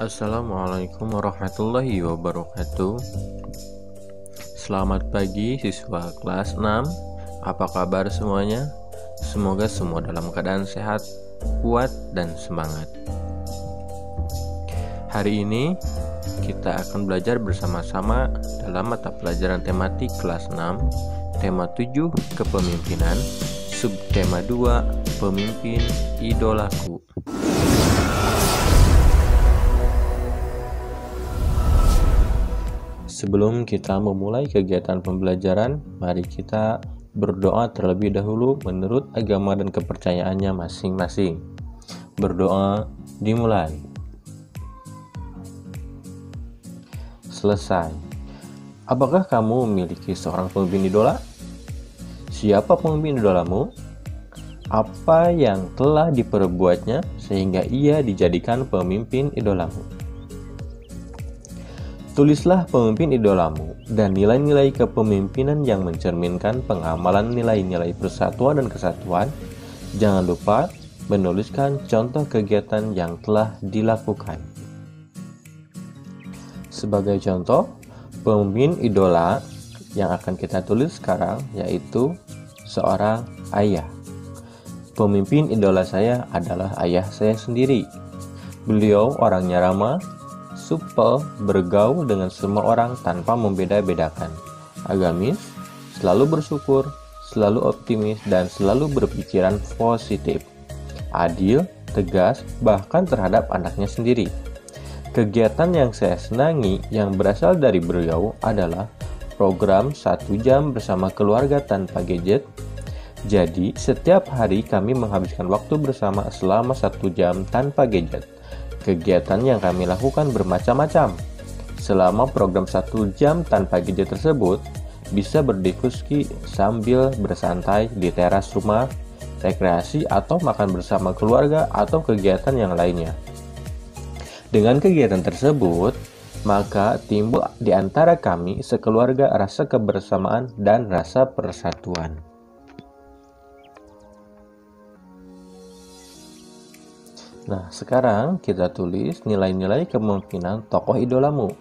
Assalamualaikum warahmatullahi wabarakatuh. Selamat pagi siswa kelas 6. Apa kabar semuanya? Semoga semua dalam keadaan sehat, kuat, dan semangat. Hari ini kita akan belajar bersama-sama dalam mata pelajaran tematik kelas 6, tema 7 kepemimpinan, subtema 2 pemimpin idolaku. Sebelum kita memulai kegiatan pembelajaran, mari kita berdoa terlebih dahulu menurut agama dan kepercayaannya masing-masing. Berdoa dimulai. Selesai. Apakah kamu memiliki seorang pemimpin idola? Siapa pemimpin idolamu? Apa yang telah diperbuatnya sehingga ia dijadikan pemimpin idolamu? Tulislah pemimpin idolamu dan nilai-nilai kepemimpinan yang mencerminkan pengamalan nilai-nilai persatuan dan kesatuan. Jangan lupa menuliskan contoh kegiatan yang telah dilakukan. Sebagai contoh, pemimpin idola yang akan kita tulis sekarang yaitu seorang ayah. Pemimpin idola saya adalah ayah saya sendiri. Beliau orangnya ramah, supel, bergaul dengan semua orang tanpa membeda-bedakan. Agamis, selalu bersyukur, selalu optimis, dan selalu berpikiran positif. Adil, tegas, bahkan terhadap anaknya sendiri. Kegiatan yang saya senangi yang berasal dari beliau adalah program 1 jam bersama keluarga tanpa gadget. Jadi, setiap hari kami menghabiskan waktu bersama selama 1 jam tanpa gadget. Kegiatan yang kami lakukan bermacam-macam. Selama program 1 jam tanpa gadget tersebut, bisa berdiskusi sambil bersantai di teras rumah, rekreasi atau makan bersama keluarga atau kegiatan yang lainnya. Dengan kegiatan tersebut, maka timbul di antara kami sekeluarga rasa kebersamaan dan rasa persatuan. Nah, sekarang kita tulis nilai-nilai kepemimpinan tokoh idolamu.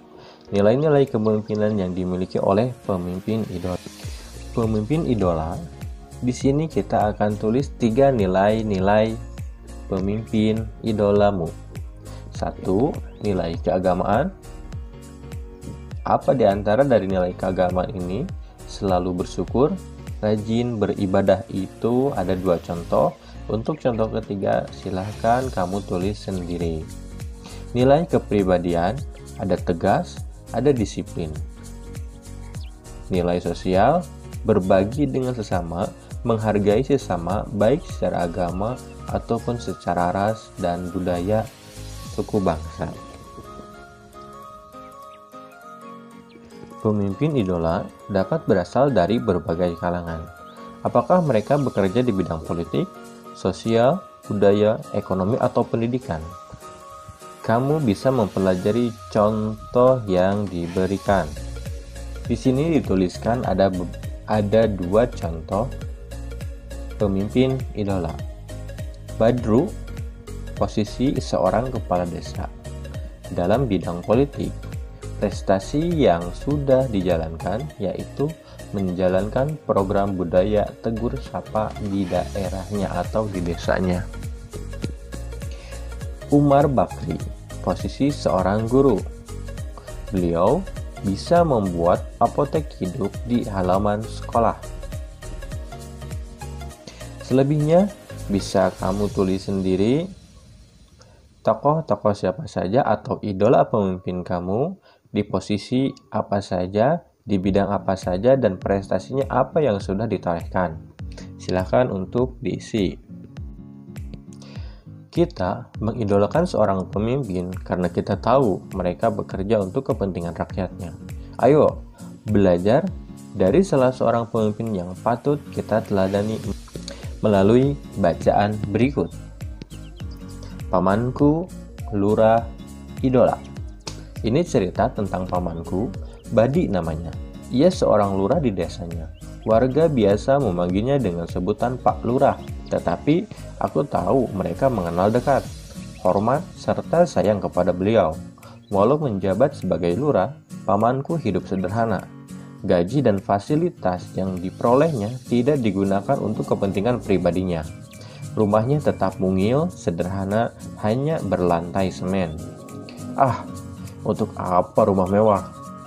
Nilai-nilai kepemimpinan yang dimiliki oleh pemimpin idola. Pemimpin idola, di sini kita akan tulis 3 nilai-nilai pemimpin idolamu. 1. Nilai keagamaan. Apa di antara dari nilai keagamaan ini? Selalu bersyukur, rajin beribadah. Itu ada 2 contoh. Untuk contoh ketiga, silahkan kamu tulis sendiri. Nilai kepribadian, ada tegas, ada disiplin. Nilai sosial, berbagi dengan sesama, menghargai sesama, baik secara agama ataupun secara ras dan budaya suku bangsa. Pemimpin idola dapat berasal dari berbagai kalangan. Apakah mereka bekerja di bidang politik, sosial, budaya, ekonomi, atau pendidikan? Kamu bisa mempelajari contoh yang diberikan. Di sini dituliskan ada 2 contoh pemimpin idola. Badru, posisi seorang kepala desa. Dalam bidang politik, prestasi yang sudah dijalankan yaitu menjalankan program budaya tegur sapa di daerahnya atau di desanya. Umar Bakri, posisi seorang guru. Beliau bisa membuat apotek hidup di halaman sekolah. Selebihnya bisa kamu tulis sendiri. Tokoh-tokoh siapa saja atau idola pemimpin kamu di posisi apa saja, di bidang apa saja, dan prestasinya apa yang sudah ditorehkan. Silahkan untuk diisi. Kita mengidolakan seorang pemimpin karena kita tahu mereka bekerja untuk kepentingan rakyatnya. Ayo, belajar dari salah seorang pemimpin yang patut kita teladani melalui bacaan berikut. Pamanku, lurah, idola. Ini cerita tentang pamanku, Badi namanya. Ia seorang lurah di desanya. Warga biasa memanggilnya dengan sebutan Pak Lurah, tetapi aku tahu mereka mengenal dekat. hormat, serta sayang kepada beliau. Walau menjabat sebagai lurah, pamanku hidup sederhana. Gaji dan fasilitas yang diperolehnya tidak digunakan untuk kepentingan pribadinya. Rumahnya tetap mungil, sederhana, hanya berlantai semen. Ah, untuk apa rumah mewah?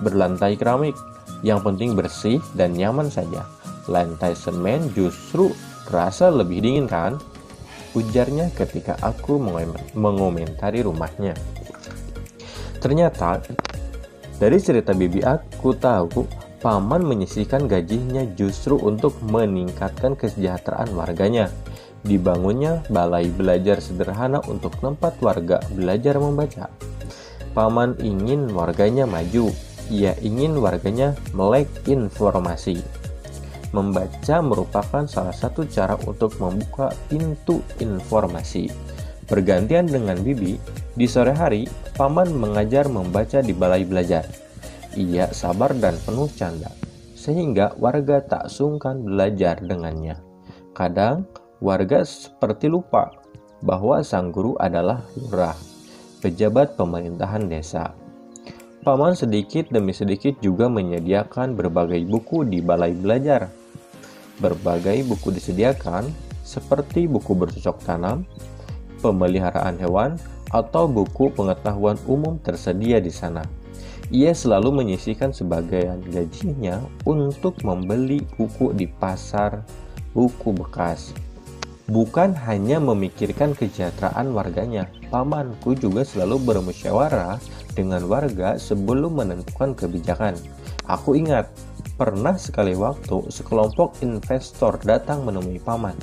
Berlantai keramik, yang penting bersih dan nyaman saja. Lantai semen justru terasa lebih dingin kan? Ujarnya ketika aku mengomentari rumahnya. Ternyata, dari cerita bibi aku tahu, paman menyisihkan gajinya justru untuk meningkatkan kesejahteraan warganya. Dibangunnya balai belajar sederhana untuk tempat warga belajar membaca. Paman ingin warganya maju, ia ingin warganya melek informasi. Membaca merupakan salah satu cara untuk membuka pintu informasi. Bergantian dengan bibi, di sore hari, paman mengajar membaca di balai belajar. Ia sabar dan penuh canda, sehingga warga tak sungkan belajar dengannya. Kadang, warga seperti lupa bahwa sang guru adalah lurah, pejabat pemerintahan desa. Paman sedikit demi sedikit juga menyediakan berbagai buku di balai belajar. Berbagai buku disediakan, seperti buku bercocok tanam, pemeliharaan hewan, atau buku pengetahuan umum tersedia di sana. Ia selalu menyisihkan sebagian gajinya untuk membeli buku di pasar buku bekas. Bukan hanya memikirkan kesejahteraan warganya, pamanku juga selalu bermusyawarah dengan warga sebelum menentukan kebijakan. Aku ingat, pernah sekali waktu sekelompok investor datang menemui paman.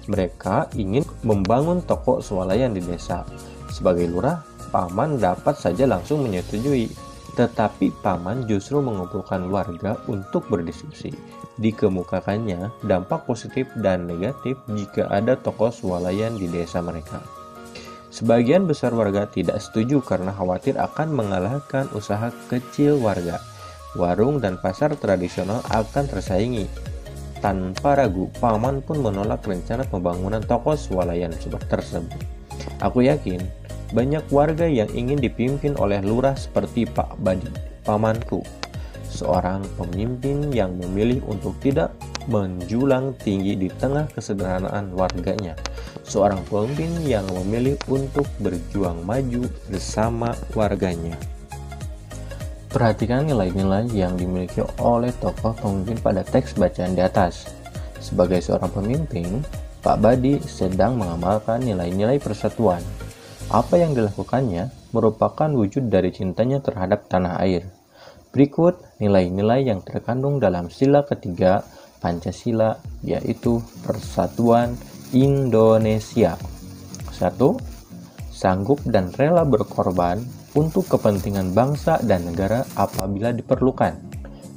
Mereka ingin membangun toko swalayan di desa. Sebagai lurah, paman dapat saja langsung menyetujui. Tetapi paman justru mengumpulkan warga untuk berdiskusi. Dikemukakannya dampak positif dan negatif jika ada toko swalayan di desa mereka. Sebagian besar warga tidak setuju karena khawatir akan mengalahkan usaha kecil warga. Warung dan pasar tradisional akan tersaingi. Tanpa ragu, paman pun menolak rencana pembangunan toko swalayan tersebut. Aku yakin banyak warga yang ingin dipimpin oleh lurah seperti Pak Badi, pamanku. Seorang pemimpin yang memilih untuk tidak menjulang tinggi di tengah kesederhanaan warganya. Seorang pemimpin yang memilih untuk berjuang maju bersama warganya. Perhatikan nilai-nilai yang dimiliki oleh tokoh pemimpin pada teks bacaan di atas. Sebagai seorang pemimpin, Pak Badi sedang mengamalkan nilai-nilai persatuan. Apa yang dilakukannya merupakan wujud dari cintanya terhadap tanah air. Berikut nilai-nilai yang terkandung dalam sila ketiga Pancasila, yaitu Persatuan Indonesia. 1. Sanggup dan rela berkorban untuk kepentingan bangsa dan negara apabila diperlukan.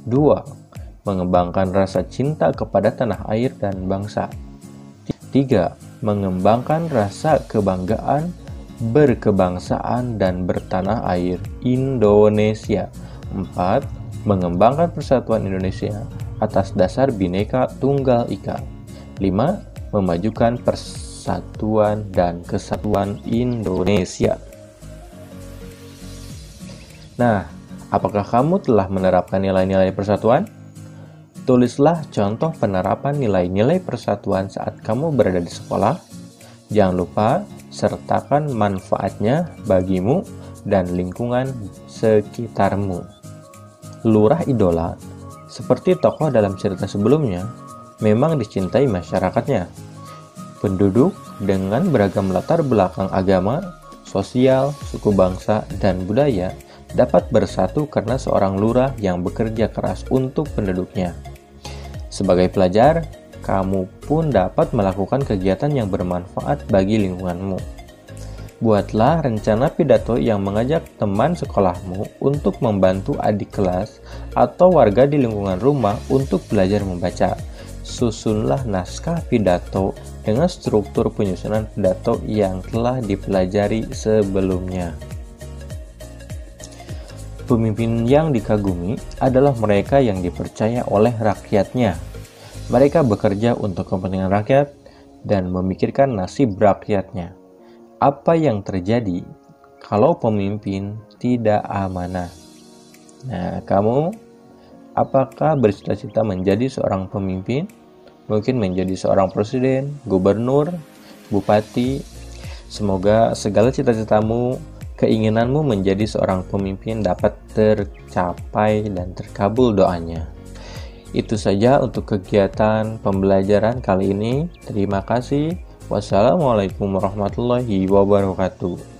2. Mengembangkan rasa cinta kepada tanah air dan bangsa. 3. Mengembangkan rasa kebanggaan berkebangsaan dan bertanah air Indonesia. 4. Mengembangkan persatuan Indonesia atas dasar Bhinneka Tunggal Ika. 5. Memajukan persatuan dan kesatuan Indonesia. Nah, apakah kamu telah menerapkan nilai-nilai persatuan? Tulislah contoh penerapan nilai-nilai persatuan saat kamu berada di sekolah. Jangan lupa sertakan manfaatnya bagimu dan lingkungan sekitarmu. Lurah idola, seperti tokoh dalam cerita sebelumnya, memang dicintai masyarakatnya. Penduduk dengan beragam latar belakang agama, sosial, suku bangsa, dan budaya dapat bersatu karena seorang lurah yang bekerja keras untuk penduduknya. Sebagai pelajar, kamu pun dapat melakukan kegiatan yang bermanfaat bagi lingkunganmu. Buatlah rencana pidato yang mengajak teman sekolahmu untuk membantu adik kelas atau warga di lingkungan rumah untuk belajar membaca. Susunlah naskah pidato dengan struktur penyusunan pidato yang telah dipelajari sebelumnya. Pemimpin yang dikagumi adalah mereka yang dipercaya oleh rakyatnya. Mereka bekerja untuk kepentingan rakyat dan memikirkan nasib rakyatnya. apa yang terjadi kalau pemimpin tidak amanah? Nah, kamu apakah bercita-cita menjadi seorang pemimpin? Mungkin menjadi seorang presiden, gubernur, bupati. Semoga segala cita-citamu, keinginanmu menjadi seorang pemimpin dapat tercapai dan terkabul doanya. Itu saja untuk kegiatan pembelajaran kali ini. Terima kasih. Wassalamualaikum warahmatullahi wabarakatuh.